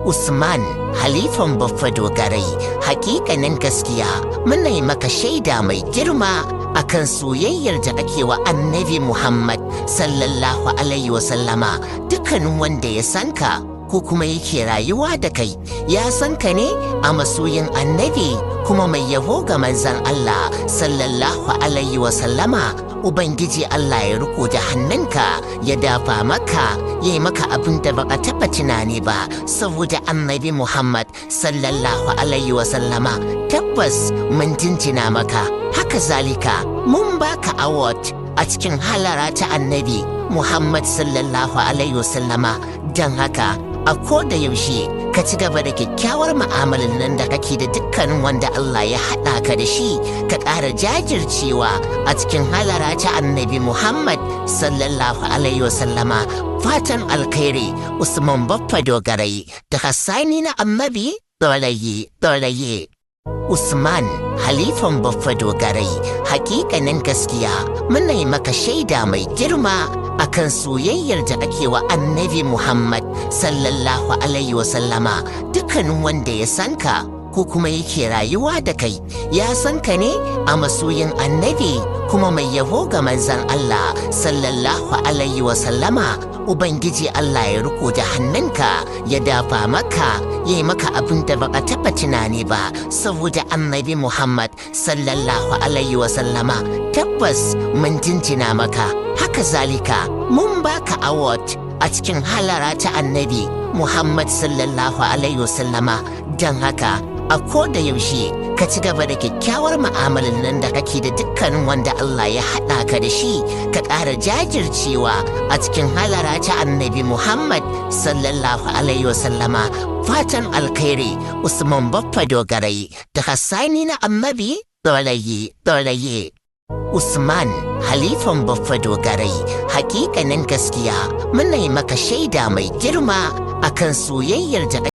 Usman, halifan Baffa Dogarai, hakikanin gaskiya muna yi maka shaida mai girma akan soyayyar da ake wa Annabi Muhammad sallallahu alaihi wasallama. Dukkanin wanda ya sanka ko kuma yake rayuwa da kai ya sanka ne a masoyin Annabi kuma mai yabo ga manzon Allah sallallahu alaihi wasallama. Ubangiji Allah ya riko da hannunka ya dafa maka ya yi maka abin da baka taɓa tunani ba saboda Annabi Muhammad sallallahu alaihi wasallama. Tabbas mun jinjina maka, haka zalika mun baka award a cikin halara ta Annabi Muhammad sallallahu alaihi wasallama. Don haka a koda yaushe ka ci gaba da kyakkyawar mu'amalar nan da kake da dukkanin wanda Allah ya haɗa ka da shi, ka ƙara jajircewa a cikin halara ta Annabi Muhammad sallallahu alaihi wasallama. Fatan alkhairi, Usman Baffa Dogarai da Hassani na Annabi Doraye. Usman, halifan Baffa Dogarai, hakikanin gaskiya muna yi maka shaida mai girma akan soyayyar da ake wa Annabi Muhammad sallallahu alaihi wasallama. Dukkanin wanda ya sanka ko kuma yake rayuwa da kai ya sanka ne a masoyin Annabi kuma mai yabo ga manzon Allah sallallahu alaihi wasallama. Ubangiji Allah ya riko da hannunka ya dafa maka ya yi maka abin da baka taɓa tunani ba saboda Annabi Muhammad sallallahu alaihi wasallama. Tabbas mun jinjina maka, haka zalika mun baka award a cikin halara ta Annabi Muhammad sallallahu alaihi wasallama. Don haka a koda yaushe ka ci gaba da kyakkyawar mu'amalar nan da kake da dukkanin wanda Allah ya haɗa ka da shi, ka ƙara jajircewa a cikin halara ta Annabi Muhammad sallallahu alaihi wasallama. Fatan alkhairi, Usman Baffa Dogarai da Hassani na Annabi Doraye. Usman, halifan Baffa Dogarai, hakikanin gaskiya muna yi maka shaida mai girma akan soyayyar da